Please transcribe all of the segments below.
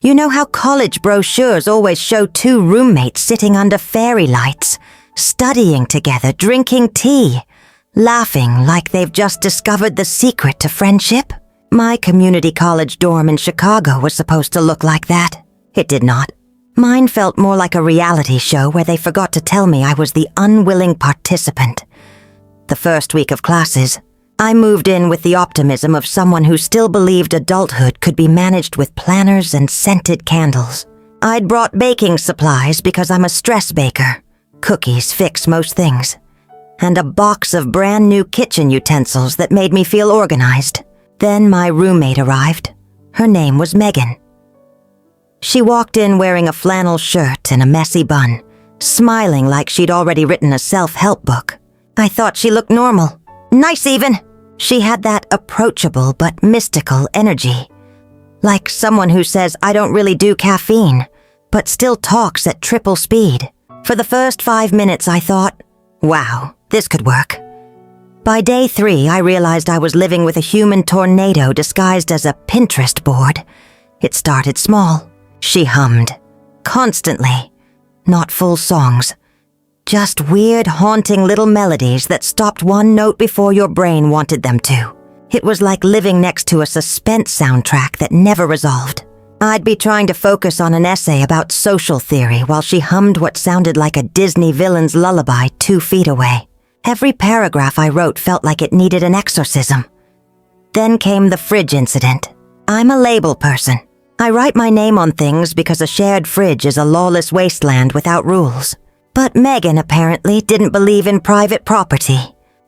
You know how college brochures always show two roommates sitting under fairy lights, studying together, drinking tea, laughing like they've just discovered the secret to friendship? My community college dorm in Chicago was supposed to look like that. It did not. Mine felt more like a reality show where they forgot to tell me I was the unwilling participant. The first week of classes, I moved in with the optimism of someone who still believed adulthood could be managed with planners and scented candles. I'd brought baking supplies because I'm a stress baker. Cookies fix most things. And a box of brand new kitchen utensils that made me feel organized. Then my roommate arrived. Her name was Megan. She walked in wearing a flannel shirt and a messy bun, smiling like she'd already written a self-help book. I thought she looked normal. Nice even. She had that approachable but mystical energy. Like someone who says, I don't really do caffeine, but still talks at triple speed. For the first 5 minutes I thought, wow, this could work. By day 3, I realized I was living with a human tornado disguised as a Pinterest board. It started small. She hummed. Constantly. Not full songs. Just weird, haunting little melodies that stopped one note before your brain wanted them to. It was like living next to a suspense soundtrack that never resolved. I'd be trying to focus on an essay about social theory while she hummed what sounded like a Disney villain's lullaby 2 feet away. Every paragraph I wrote felt like it needed an exorcism. Then came the fridge incident. I'm a label person. I write my name on things because a shared fridge is a lawless wasteland without rules. But Megan apparently didn't believe in private property.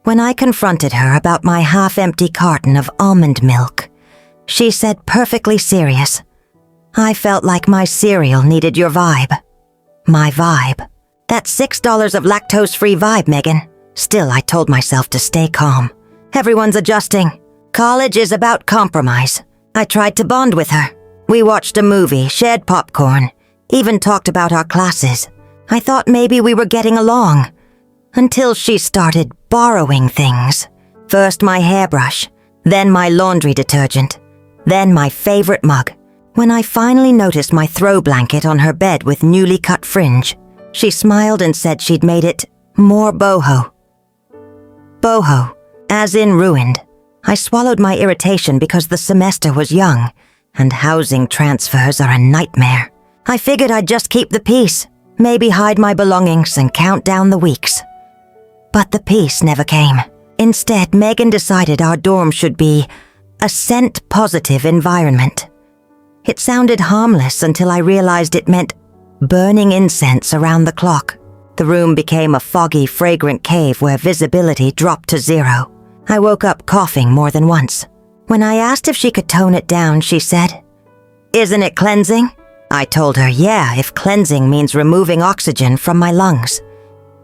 When I confronted her about my half-empty carton of almond milk, she said perfectly serious, I felt like my cereal needed your vibe. My vibe. That's $6 of lactose-free vibe, Megan. Still, I told myself to stay calm. Everyone's adjusting. College is about compromise. I tried to bond with her. We watched a movie, shared popcorn, even talked about our classes. I thought maybe we were getting along. Until she started borrowing things. First my hairbrush, then my laundry detergent, then my favorite mug. When I finally noticed my throw blanket on her bed with newly cut fringe, she smiled and said she'd made it more boho. Boho, as in ruined. I swallowed my irritation because the semester was young, and housing transfers are a nightmare. I figured I'd just keep the peace, maybe hide my belongings and count down the weeks. But the peace never came. Instead, Megan decided our dorm should be a scent-positive environment. It sounded harmless until I realized it meant burning incense around the clock. The room became a foggy, fragrant cave where visibility dropped to 0. I woke up coughing more than once. When I asked if she could tone it down, she said, "Isn't it cleansing?" I told her, yeah, if cleansing means removing oxygen from my lungs.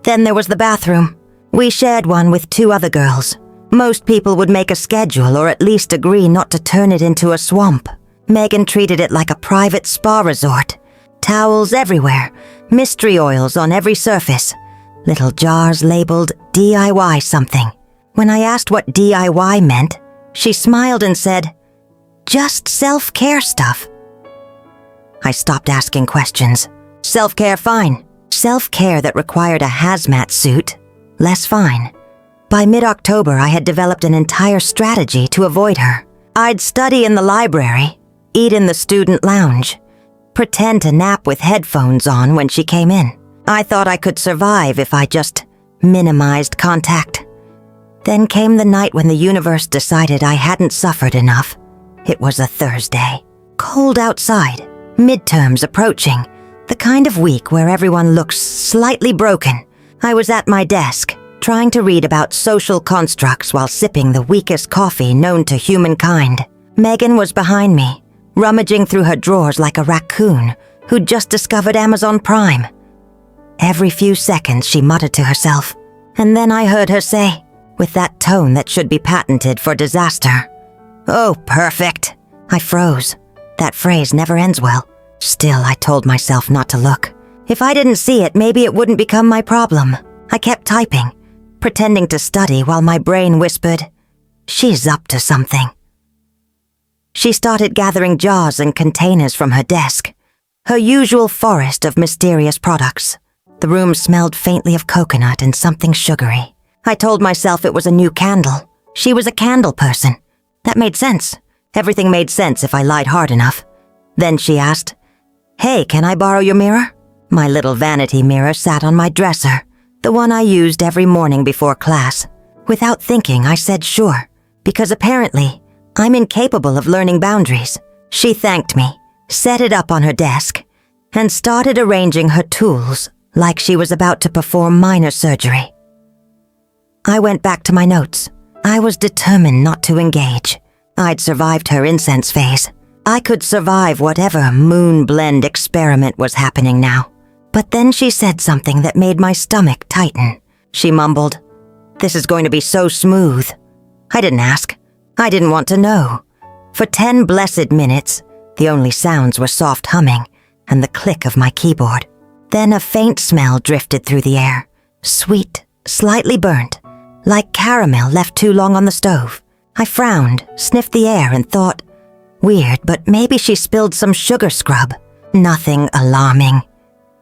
Then there was the bathroom. We shared one with 2 other girls. Most people would make a schedule or at least agree not to turn it into a swamp. Megan treated it like a private spa resort. Towels everywhere, mystery oils on every surface, little jars labeled DIY something. When I asked what DIY meant, she smiled and said, "Just self-care stuff." I stopped asking questions. Self-care, fine. Self-care that required a hazmat suit, less fine. By mid-October, I had developed an entire strategy to avoid her. I'd study in the library, eat in the student lounge, pretend to nap with headphones on when she came in. I thought I could survive if I just minimized contact. Then came the night when the universe decided I hadn't suffered enough. It was a Thursday. Cold outside, midterms approaching, the kind of week where everyone looks slightly broken. I was at my desk, trying to read about social constructs while sipping the weakest coffee known to humankind. Megan was behind me, rummaging through her drawers like a raccoon who'd just discovered Amazon Prime. Every few seconds she muttered to herself, and then I heard her say, with that tone that should be patented for disaster, "Oh, perfect." I froze. That phrase never ends well. Still, I told myself not to look. If I didn't see it, maybe it wouldn't become my problem. I kept typing, pretending to study while my brain whispered, "She's up to something." She started gathering jars and containers from her desk. Her usual forest of mysterious products. The room smelled faintly of coconut and something sugary. I told myself it was a new candle. She was a candle person. That made sense. Everything made sense if I lied hard enough. Then she asked, "Hey, can I borrow your mirror?" My little vanity mirror sat on my dresser, the one I used every morning before class. Without thinking, I said sure, because apparently, I'm incapable of learning boundaries. She thanked me, set it up on her desk, and started arranging her tools like she was about to perform minor surgery. I went back to my notes. I was determined not to engage. I'd survived her incense phase. I could survive whatever moon blend experiment was happening now. But then she said something that made my stomach tighten. She mumbled, "This is going to be so smooth." I didn't ask. I didn't want to know. For 10 blessed minutes, the only sounds were soft humming and the click of my keyboard. Then a faint smell drifted through the air. Sweet, slightly burnt, like caramel left too long on the stove. I frowned, sniffed the air, and thought, weird, but maybe she spilled some sugar scrub. Nothing alarming.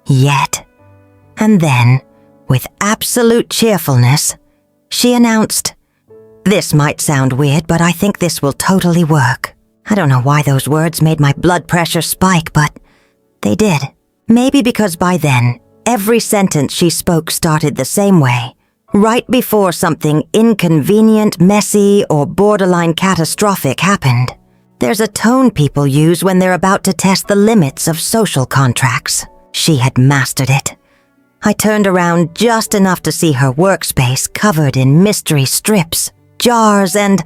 Yet. And then, with absolute cheerfulness, she announced, "This might sound weird, but I think this will totally work." I don't know why those words made my blood pressure spike, but they did. Maybe because by then, every sentence she spoke started the same way. Right before something inconvenient, messy, or borderline catastrophic happened. There's a tone people use when they're about to test the limits of social contracts. She had mastered it. I turned around just enough to see her workspace covered in mystery strips, jars, and...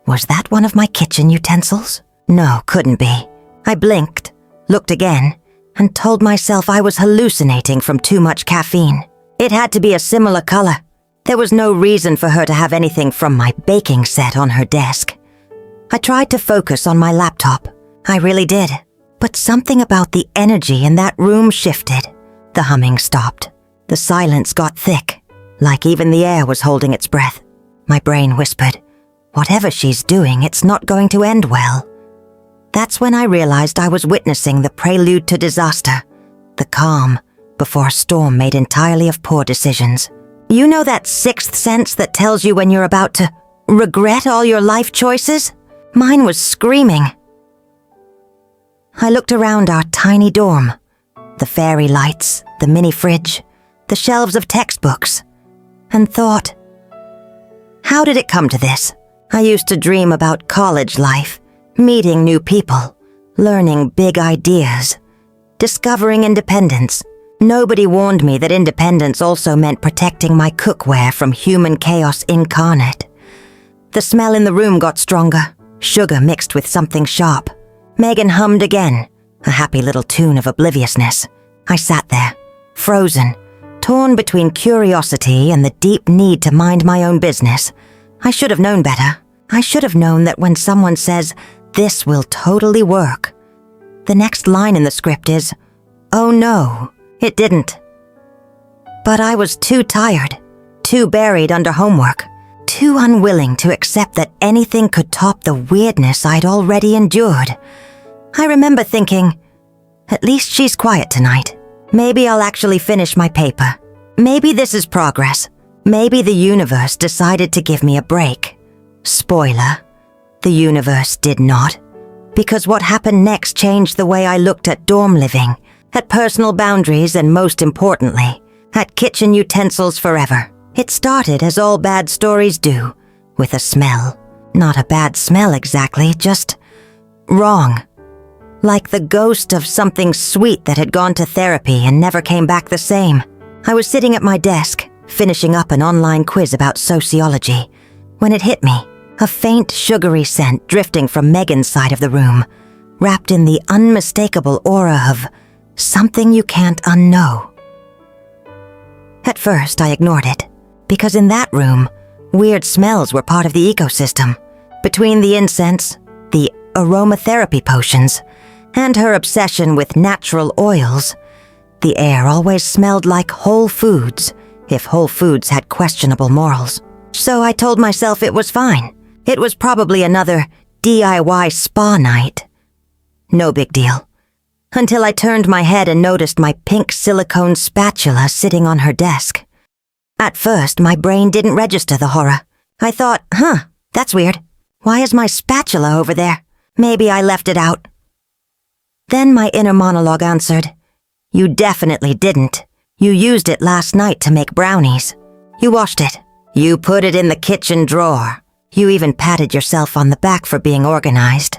Was that one of my kitchen utensils? No, couldn't be. I blinked, looked again, and told myself I was hallucinating from too much caffeine. It had to be a similar color. There was no reason for her to have anything from my baking set on her desk. I tried to focus on my laptop. I really did. But something about the energy in that room shifted. The humming stopped. The silence got thick, like even the air was holding its breath. My brain whispered, "Whatever she's doing, it's not going to end well." That's when I realized I was witnessing the prelude to disaster, the calm, before a storm made entirely of poor decisions. You know that sixth sense that tells you when you're about to regret all your life choices? Mine was screaming. I looked around our tiny dorm. The fairy lights, the mini fridge, the shelves of textbooks, and thought, how did it come to this? I used to dream about college life, meeting new people, learning big ideas, discovering independence. Nobody warned me that independence also meant protecting my cookware from human chaos incarnate. The smell in the room got stronger, sugar mixed with something sharp. Megan hummed again, a happy little tune of obliviousness. I sat there, frozen, torn between curiosity and the deep need to mind my own business. I should have known better. I should have known that when someone says, "This will totally work," the next line in the script is, "Oh no, it didn't." But I was too tired, too buried under homework, too unwilling to accept that anything could top the weirdness I'd already endured. I remember thinking, at least she's quiet tonight. Maybe I'll actually finish my paper. Maybe this is progress. Maybe the universe decided to give me a break. Spoiler, the universe did not. Because what happened next changed the way I looked at dorm living, at personal boundaries, and most importantly, at kitchen utensils forever. It started as all bad stories do, with a smell. Not a bad smell exactly, just wrong. Like the ghost of something sweet that had gone to therapy and never came back the same. I was sitting at my desk, finishing up an online quiz about sociology, when it hit me, a faint sugary scent drifting from Megan's side of the room, wrapped in the unmistakable aura of something you can't unknow. At first, I ignored it, because in that room, weird smells were part of the ecosystem. Between the incense, the aromatherapy potions, and her obsession with natural oils, the air always smelled like Whole Foods, if Whole Foods had questionable morals. So I told myself it was fine. It was probably another DIY spa night. No big deal. Until I turned my head and noticed my pink silicone spatula sitting on her desk. At first, my brain didn't register the horror. I thought, that's weird. Why is my spatula over there? Maybe I left it out. Then my inner monologue answered, "You definitely didn't. You used it last night to make brownies. You washed it. You put it in the kitchen drawer. You even patted yourself on the back for being organized.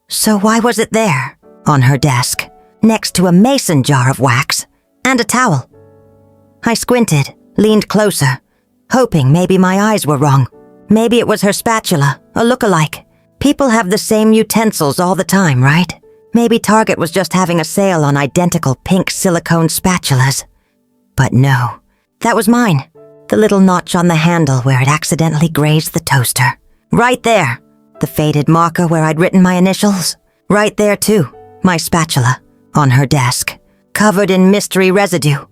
So why was it there, on her desk, next to a mason jar of wax and a towel?" I squinted, leaned closer, hoping maybe my eyes were wrong. Maybe it was her spatula, a look-alike. People have the same utensils all the time, right? Maybe Target was just having a sale on identical pink silicone spatulas. But no, that was mine. The little notch on the handle where it accidentally grazed the toaster. Right there, the faded marker where I'd written my initials. Right there too, my spatula, on her desk, covered in mystery residue.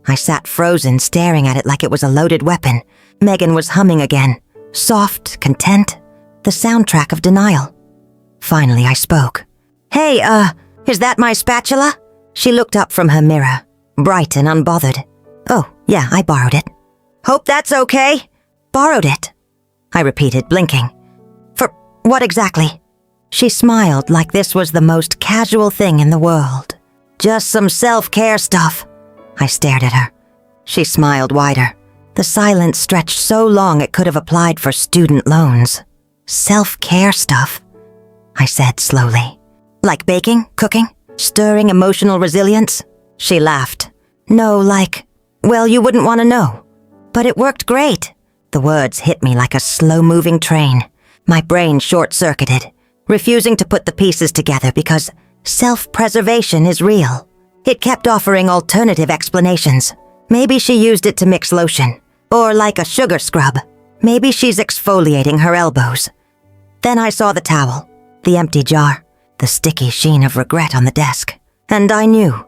I sat frozen, staring at it like it was a loaded weapon. Megan was humming again, soft, content, the soundtrack of denial. Finally, I spoke. "Hey, is that my spatula?" She looked up from her mirror, bright and unbothered. "Oh, yeah, I borrowed it." "Hope that's okay." "Borrowed it," I repeated, blinking. "For what exactly?" She smiled like this was the most casual thing in the world. "Just some self-care stuff." I stared at her. She smiled wider. The silence stretched so long it could have applied for student loans. "Self-care stuff," I said slowly. "Like baking, cooking, stirring emotional resilience?" She laughed. "No, like, well, you wouldn't want to know. But it worked great." The words hit me like a slow-moving train. My brain short-circuited, refusing to put the pieces together because self-preservation is real. It kept offering alternative explanations. Maybe she used it to mix lotion, or like a sugar scrub. Maybe she's exfoliating her elbows. Then I saw the towel, the empty jar, the sticky sheen of regret on the desk, and I knew.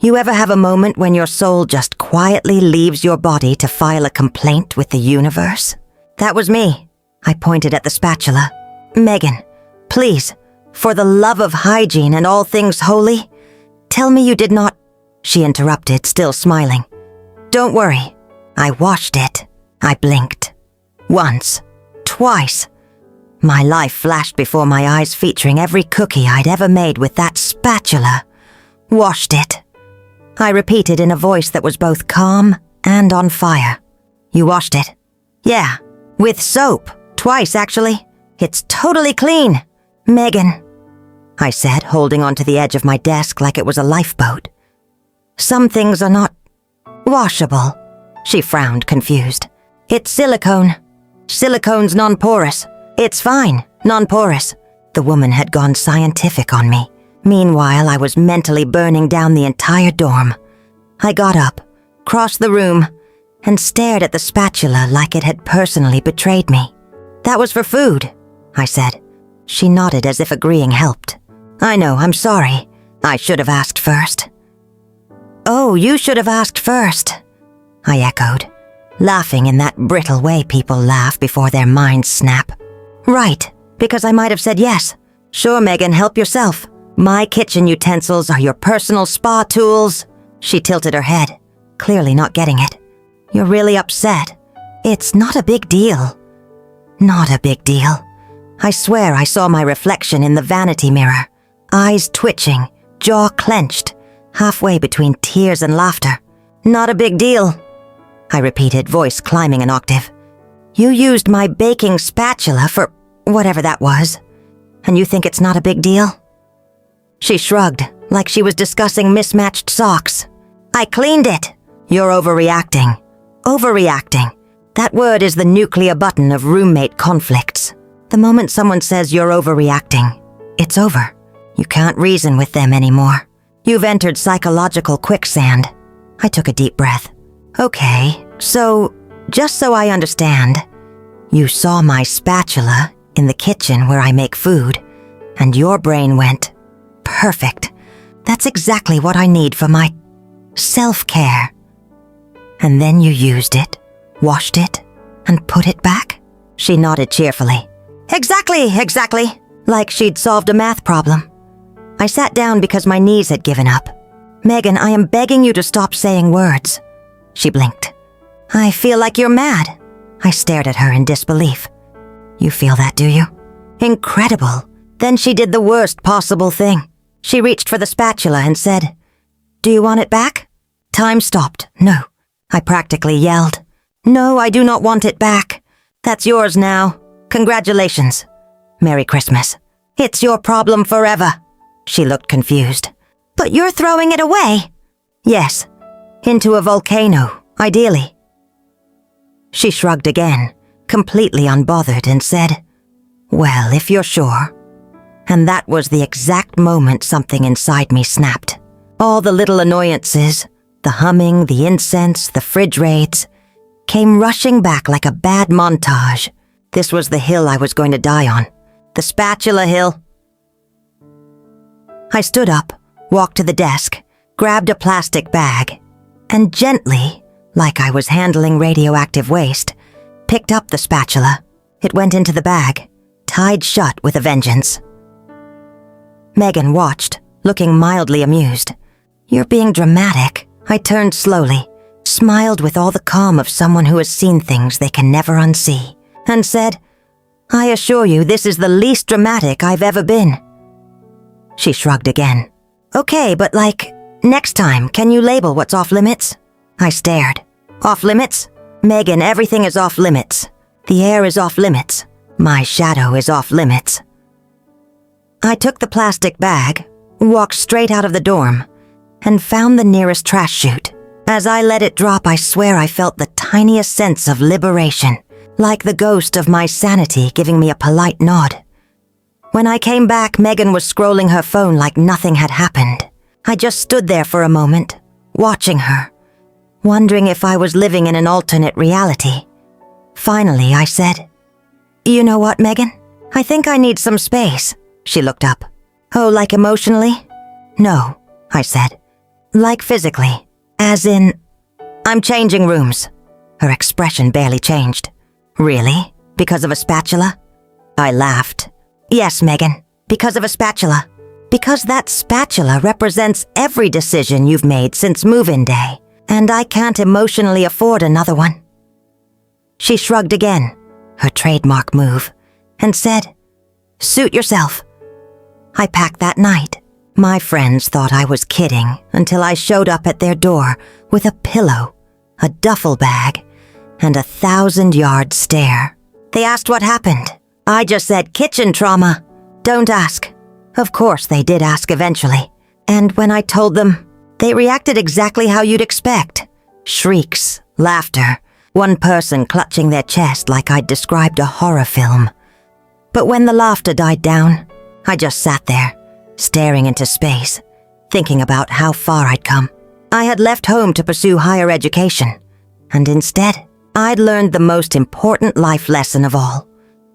You ever have a moment when your soul just quietly leaves your body to file a complaint with the universe? That was me. I pointed at the spatula. "Megan, please, for the love of hygiene and all things holy, tell me you did not—" She interrupted, still smiling. "Don't worry. I washed it." I blinked. Once. Twice. My life flashed before my eyes, featuring every cookie I'd ever made with that spatula. "Washed it," I repeated in a voice that was both calm and on fire. "You washed it?" "Yeah, with soap. Twice, actually. It's totally clean." "Megan," I said, holding onto the edge of my desk like it was a lifeboat. "Some things are not washable." She frowned, confused. "It's silicone. Silicone's non-porous. It's fine, non-porous." The woman had gone scientific on me. Meanwhile, I was mentally burning down the entire dorm. I got up, crossed the room, and stared at the spatula like it had personally betrayed me. "That was for food," I said. She nodded as if agreeing helped. "I know, I'm sorry. I should have asked first." "Oh, you should have asked first," I echoed, laughing in that brittle way people laugh before their minds snap. "Right, because I might have said yes. Sure, Megan, help yourself. My kitchen utensils are your personal spa tools." She tilted her head, clearly not getting it. "You're really upset. It's not a big deal." Not a big deal. I swear I saw my reflection in the vanity mirror, eyes twitching, jaw clenched, halfway between tears and laughter. "Not a big deal," I repeated, voice climbing an octave. "You used my baking spatula for whatever that was, and you think it's not a big deal?" She shrugged, like she was discussing mismatched socks. "I cleaned it." "You're overreacting." Overreacting. That word is the nuclear button of roommate conflicts. The moment someone says you're overreacting, it's over. You can't reason with them anymore. You've entered psychological quicksand. I took a deep breath. "Okay, so, just so I understand, you saw my spatula in the kitchen where I make food, and your brain went, 'Perfect. That's exactly what I need for my self-care.' And then you used it, washed it, and put it back?" She nodded cheerfully. Exactly. like she'd solved a math problem. I sat down because my knees had given up. "Megan, I am begging you to stop saying words." She blinked. "I feel like you're mad." I stared at her in disbelief. "You feel that, do you?" Incredible. Then she did the worst possible thing. She reached for the spatula and said, "Do you want it back?" Time stopped. "No." I practically yelled. "No, I do not want it back. That's yours now. Congratulations. Merry Christmas. It's your problem forever." She looked confused. "But you're throwing it away." "Yes. Into a volcano, ideally." She shrugged again, completely unbothered, and said, "Well, if you're sure." And that was the exact moment something inside me snapped. All the little annoyances, the humming, the incense, the fridge raids, came rushing back like a bad montage. This was the hill I was going to die on. The spatula hill. I stood up, walked to the desk, grabbed a plastic bag, and gently, like I was handling radioactive waste, picked up the spatula. It went into the bag, tied shut with a vengeance. Megan watched, looking mildly amused. "You're being dramatic." I turned slowly, smiled with all the calm of someone who has seen things they can never unsee, and said, "I assure you this is the least dramatic I've ever been." She shrugged again. "Okay, but next time, can you label what's off limits?" I stared. "Off limits? Megan, everything is off limits. The air is off limits. My shadow is off limits." I took the plastic bag, walked straight out of the dorm, and found the nearest trash chute. As I let it drop, I swear I felt the tiniest sense of liberation, like the ghost of my sanity giving me a polite nod. When I came back, Megan was scrolling her phone like nothing had happened. I just stood there for a moment, watching her, wondering if I was living in an alternate reality. Finally, I said, "You know what, Megan? I think I need some space." She looked up. "Oh, like emotionally?" "No," I said. "Like physically. As in, I'm changing rooms." Her expression barely changed. "Really? Because of a spatula?" I laughed. "Yes, Megan, because of a spatula. Because that spatula represents every decision you've made since move-in day, and I can't emotionally afford another one." She shrugged again, her trademark move, and said, "Suit yourself." I packed that night. My friends thought I was kidding until I showed up at their door with a pillow, a duffel bag, and a 1,000-yard stare. They asked what happened. I just said kitchen trauma. Don't ask. Of course they did ask eventually. And when I told them, they reacted exactly how you'd expect. Shrieks, laughter, one person clutching their chest like I'd described a horror film. But when the laughter died down, I just sat there, staring into space, thinking about how far I'd come. I had left home to pursue higher education, and instead, I'd learned the most important life lesson of all.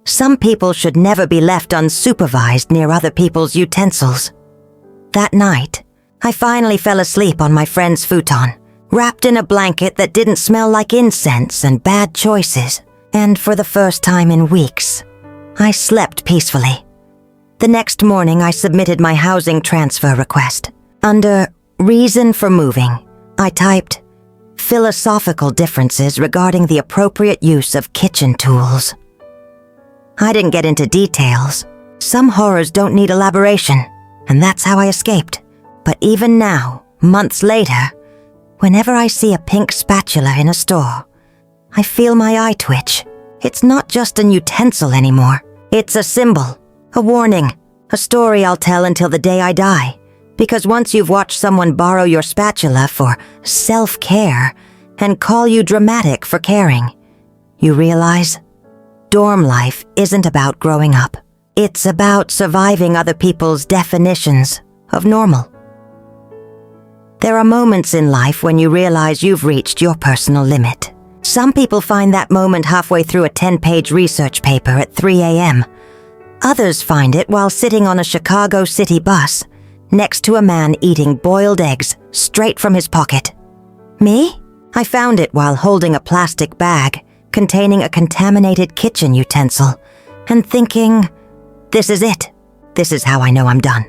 Some people should never be left unsupervised near other people's utensils. That night, I finally fell asleep on my friend's futon, wrapped in a blanket that didn't smell like incense and bad choices, and for the first time in weeks, I slept peacefully. The next morning, I submitted my housing transfer request. Under reason for moving, I typed philosophical differences regarding the appropriate use of kitchen tools. I didn't get into details. Some horrors don't need elaboration, and that's how I escaped. But even now, months later, whenever I see a pink spatula in a store, I feel my eye twitch. It's not just an utensil anymore. It's a symbol, a warning, a story I'll tell until the day I die. Because once you've watched someone borrow your spatula for self-care and call you dramatic for caring, you realize dorm life isn't about growing up. It's about surviving other people's definitions of normal. There are moments in life when you realize you've reached your personal limit. Some people find that moment halfway through a 10-page research paper at 3 a.m. Others find it while sitting on a Chicago city bus next to a man eating boiled eggs straight from his pocket. Me? I found it while holding a plastic bag containing a contaminated kitchen utensil and thinking, this is it. This is how I know I'm done.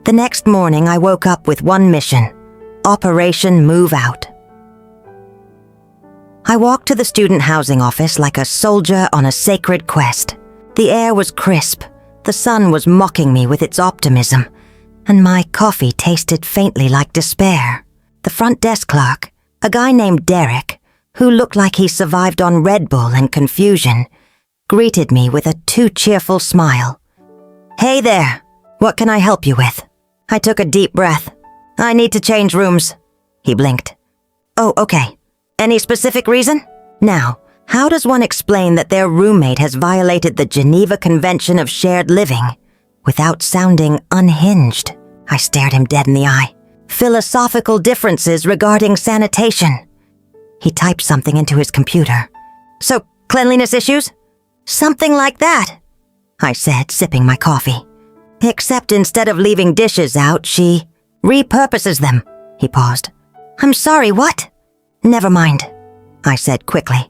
The next morning, I woke up with one mission: Operation Move Out. I walked to the student housing office like a soldier on a sacred quest. The air was crisp, the sun was mocking me with its optimism, and my coffee tasted faintly like despair. The front desk clerk, a guy named Derek, who looked like he survived on Red Bull and confusion, greeted me with a too cheerful smile. "Hey there, what can I help you with?" I took a deep breath. "I need to change rooms." He blinked. "Oh, okay. Any specific reason?" Now, how does one explain that their roommate has violated the Geneva Convention of Shared Living without sounding unhinged? I stared him dead in the eye. "Philosophical differences regarding sanitation." He typed something into his computer. "So, cleanliness issues?" "Something like that," I said, sipping my coffee. "Except instead of leaving dishes out, she repurposes them." He paused. "I'm sorry, what?" "Never mind," I said quickly.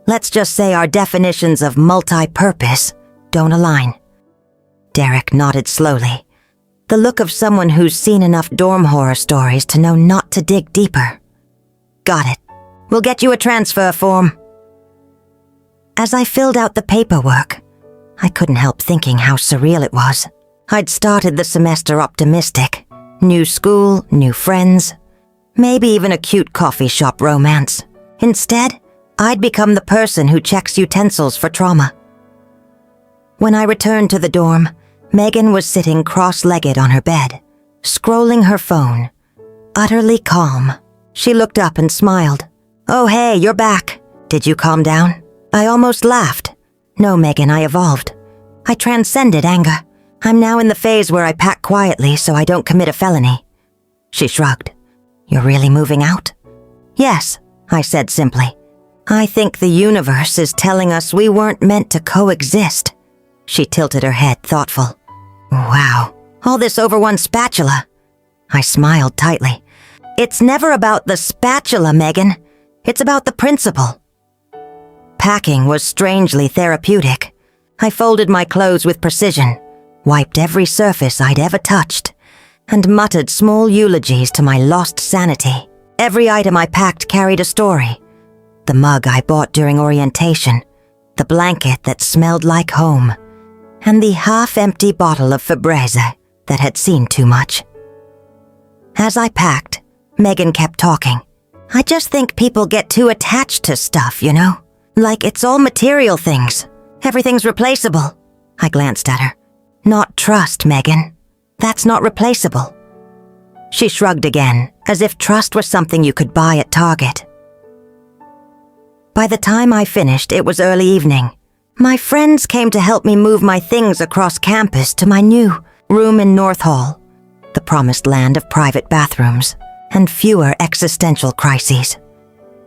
"Let's just say our definitions of multi-purpose don't align." Derek nodded slowly, the look of someone who's seen enough dorm horror stories to know not to dig deeper. "Got it. We'll get you a transfer form." As I filled out the paperwork, I couldn't help thinking how surreal it was. I'd started the semester optimistic. New school, new friends, maybe even a cute coffee shop romance. Instead, I'd become the person who checks utensils for trauma. When I returned to the dorm, Megan was sitting cross-legged on her bed, scrolling her phone, utterly calm. She looked up and smiled. "Oh hey, you're back. Did you calm down?" I almost laughed. "No, Megan, I evolved. I transcended anger. I'm now in the phase where I pack quietly so I don't commit a felony." She shrugged. "You're really moving out?" "Yes," I said simply. "I think the universe is telling us we weren't meant to coexist." She tilted her head, thoughtful. "Wow, all this over one spatula." I smiled tightly. "It's never about the spatula, Megan. It's about the principle." Packing was strangely therapeutic. I folded my clothes with precision, wiped every surface I'd ever touched, and muttered small eulogies to my lost sanity. Every item I packed carried a story. The mug I bought during orientation, the blanket that smelled like home, and the half-empty bottle of Febreze that had seen too much. As I packed, Megan kept talking. "I just think people get too attached to stuff, you know? Like it's all material things. Everything's replaceable." I glanced at her. "Not trust, Megan. That's not replaceable." She shrugged again, as if trust was something you could buy at Target. By the time I finished, it was early evening. My friends came to help me move my things across campus to my new room in North Hall, the promised land of private bathrooms and fewer existential crises.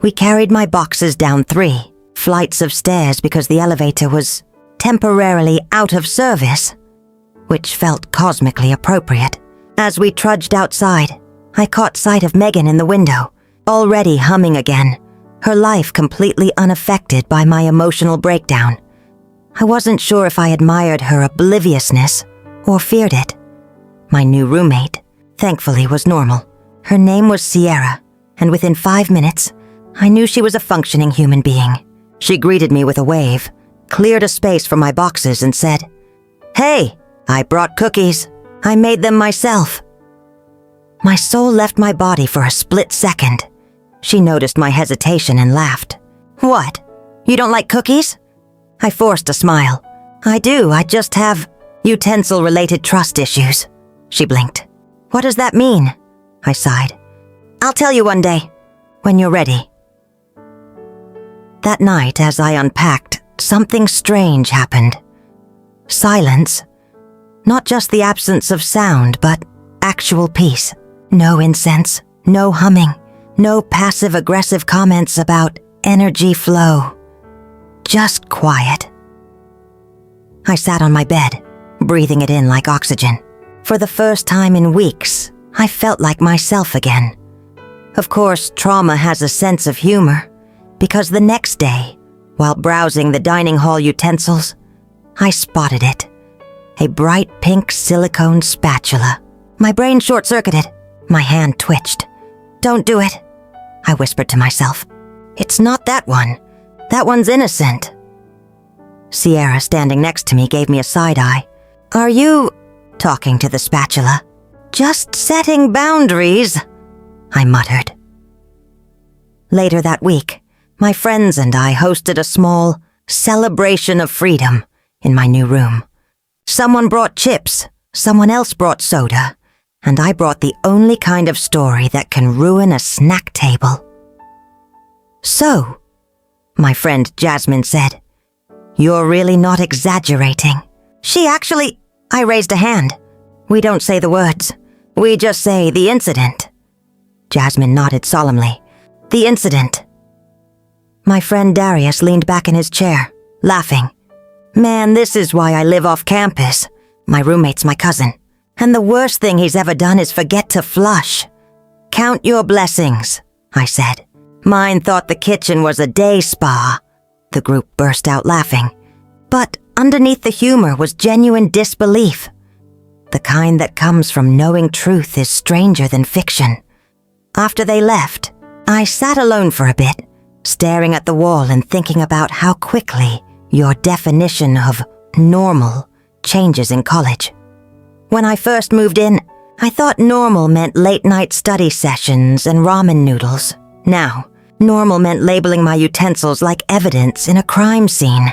We carried my boxes down 3 flights of stairs because the elevator was temporarily out of service, which felt cosmically appropriate. As we trudged outside, I caught sight of Megan in the window, already humming again, her life completely unaffected by my emotional breakdown. I wasn't sure if I admired her obliviousness or feared it. My new roommate, thankfully, was normal. Her name was Sierra, and within 5 minutes, I knew she was a functioning human being. She greeted me with a wave, cleared a space for my boxes, and said, "Hey, I brought cookies. I made them myself." My soul left my body for a split second. She noticed my hesitation and laughed. "What? You don't like cookies?" I forced a smile. "I do, I just have utensil-related trust issues." She blinked. "What does that mean?" I sighed. "I'll tell you one day, when you're ready." That night, as I unpacked, something strange happened. Silence. Not just the absence of sound, but actual peace. No incense, no humming, no passive-aggressive comments about energy flow. Just quiet. I sat on my bed, breathing it in like oxygen. For the first time in weeks, I felt like myself again. Of course, trauma has a sense of humor, because the next day, while browsing the dining hall utensils, I spotted it. a bright pink silicone spatula. My brain short-circuited. My hand twitched. "Don't do it," I whispered to myself. "It's not that one. That one's innocent." Sierra, standing next to me, gave me a side-eye. "Are you," talking to the spatula, "just setting boundaries?" I muttered. Later that week, my friends and I hosted a small celebration of freedom in my new room. Someone brought chips, someone else brought soda, and I brought the only kind of story that can ruin a snack table. "So," my friend Jasmine said, "you're really not exaggerating." "She actually—" I raised a hand. "We don't say the words. We just say the incident." Jasmine nodded solemnly. "The incident." My friend Darius leaned back in his chair, laughing. "Man, this is why I live off campus. My roommate's my cousin. And the worst thing he's ever done is forget to flush." "Count your blessings," I said. "Mine thought the kitchen was a day spa." The group burst out laughing. But underneath the humor was genuine disbelief. The kind that comes from knowing truth is stranger than fiction. After they left, I sat alone for a bit, staring at the wall and thinking about how quickly your definition of normal changes in college. When I first moved in, I thought normal meant late-night study sessions and ramen noodles. Now, normal meant labeling my utensils like evidence in a crime scene.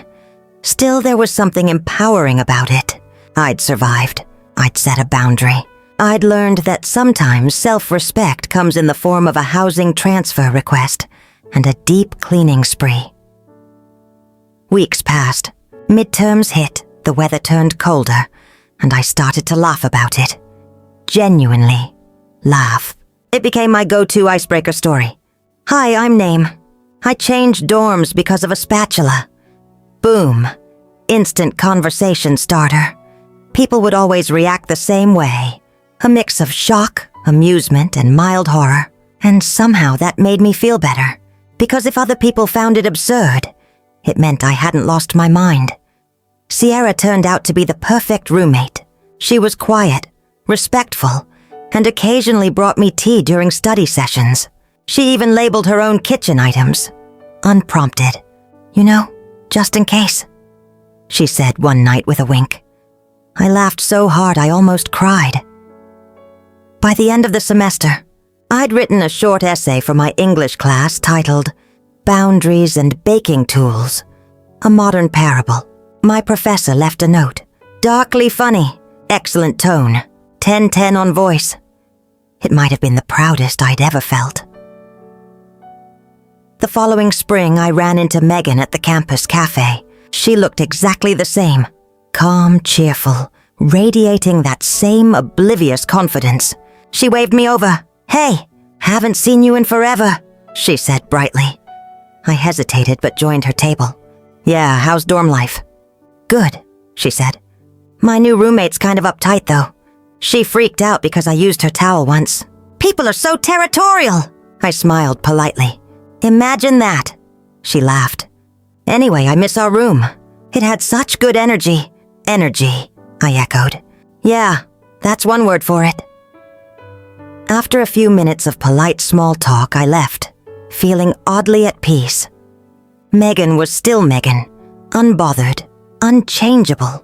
Still, there was something empowering about it. I'd survived. I'd set a boundary. I'd learned that sometimes self-respect comes in the form of a housing transfer request and a deep cleaning spree. Weeks passed. Midterms hit, the weather turned colder, and I started to laugh about it. Genuinely laugh. It became my go-to icebreaker story. "Hi, I'm Name. I changed dorms because of a spatula." Boom. Instant conversation starter. People would always react the same way. A mix of shock, amusement, and mild horror. And somehow that made me feel better. Because if other people found it absurd, it meant I hadn't lost my mind. Sierra turned out to be the perfect roommate. She was quiet, respectful, and occasionally brought me tea during study sessions. She even labeled her own kitchen items. Unprompted. "You know, just in case," she said one night with a wink. I laughed so hard I almost cried. By the end of the semester, I'd written a short essay for my English class titled "Boundaries and Baking Tools," a modern parable. My professor left a note. "Darkly funny, excellent tone, 10/10 on voice." It might have been the proudest I'd ever felt. The following spring, I ran into Megan at the campus cafe. She looked exactly the same. Calm, cheerful, radiating that same oblivious confidence. She waved me over. "Hey, haven't seen you in forever," she said brightly. I hesitated but joined her table. "Yeah, how's dorm life?" "Good," she said. "My new roommate's kind of uptight, though. She freaked out because I used her towel once." "People are so territorial," I smiled politely. "Imagine that," she laughed. "Anyway, I miss our room. It had such good energy." "Energy," I echoed. "Yeah, that's one word for it." After a few minutes of polite small talk, I left, feeling oddly at peace. Megan was still Megan, unbothered, unchangeable,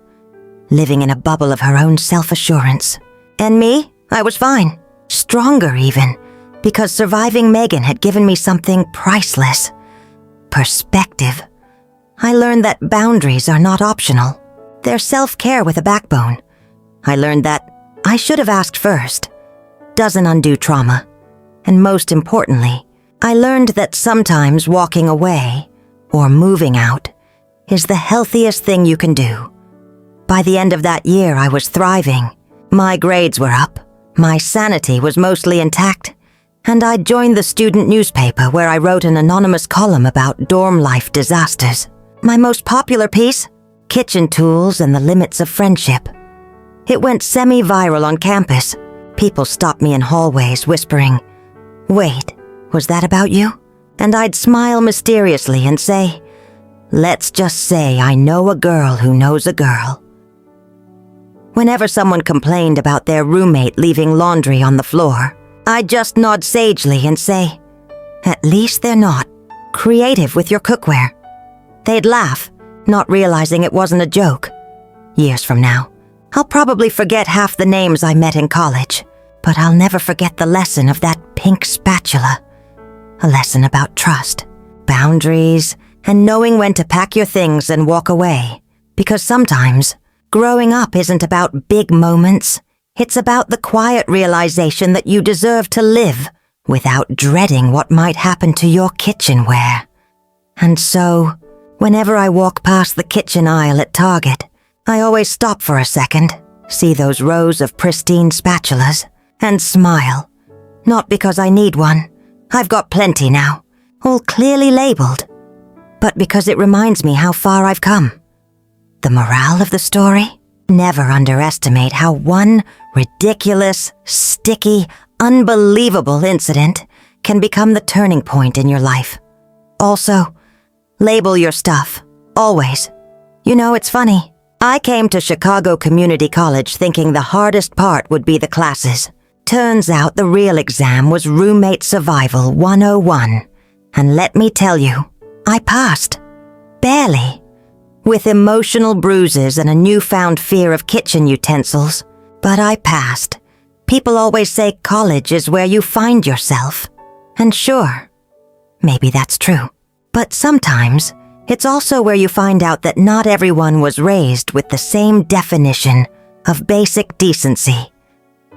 living in a bubble of her own self-assurance. And me, I was fine, stronger even, because surviving Megan had given me something priceless. Perspective. I learned that boundaries are not optional. They're self-care with a backbone. I learned that I should have asked first. Doesn't undo trauma. And most importantly, I learned that sometimes walking away, or moving out, is the healthiest thing you can do. By the end of that year, I was thriving. My grades were up, my sanity was mostly intact, and I'd joined the student newspaper where I wrote an anonymous column about dorm life disasters. My most popular piece? Kitchen Tools and the Limits of Friendship. It went semi-viral on campus. People stopped me in hallways whispering, "Wait, was that about you?" And I'd smile mysteriously and say, "Let's just say I know a girl who knows a girl." Whenever someone complained about their roommate leaving laundry on the floor, I'd just nod sagely and say, "At least they're not creative with your cookware." They'd laugh, not realizing it wasn't a joke. Years from now, I'll probably forget half the names I met in college, but I'll never forget the lesson of that pink spatula. A lesson about trust, boundaries, and knowing when to pack your things and walk away. Because sometimes, growing up isn't about big moments. It's about the quiet realization that you deserve to live without dreading what might happen to your kitchenware. And so, whenever I walk past the kitchen aisle at Target, I always stop for a second, see those rows of pristine spatulas, and smile. Not because I need one. I've got plenty now, all clearly labeled. But because it reminds me how far I've come. The morale of the story? Never underestimate how one ridiculous, sticky, unbelievable incident can become the turning point in your life. Also, label your stuff. Always. You know, it's funny. I came to Chicago Community College thinking the hardest part would be the classes. Turns out the real exam was Roommate Survival 101. And let me tell you, I passed. Barely. With emotional bruises and a newfound fear of kitchen utensils. But I passed. People always say college is where you find yourself. And sure, maybe that's true. But sometimes, it's also where you find out that not everyone was raised with the same definition of basic decency.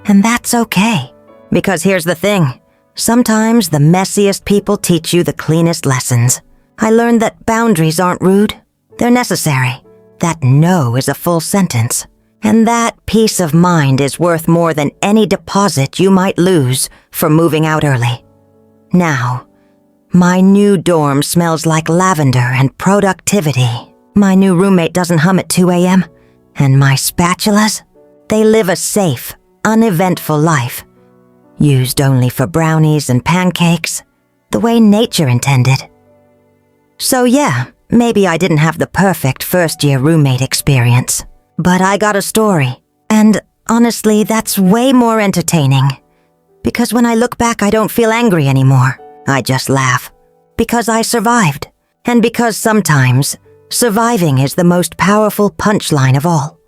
And that's okay. Because here's the thing. Sometimes the messiest people teach you the cleanest lessons. I learned that boundaries aren't rude. They're necessary. That no is a full sentence. And that peace of mind is worth more than any deposit you might lose for moving out early. Now, my new dorm smells like lavender and productivity. My new roommate doesn't hum at 2 a.m. And my spatulas? They live a safe, uneventful life. Used only for brownies and pancakes, the way nature intended. So yeah, maybe I didn't have the perfect first-year roommate experience. But I got a story. And honestly, that's way more entertaining. Because when I look back, I don't feel angry anymore. I just laugh. Because I survived. And because sometimes, surviving is the most powerful punchline of all.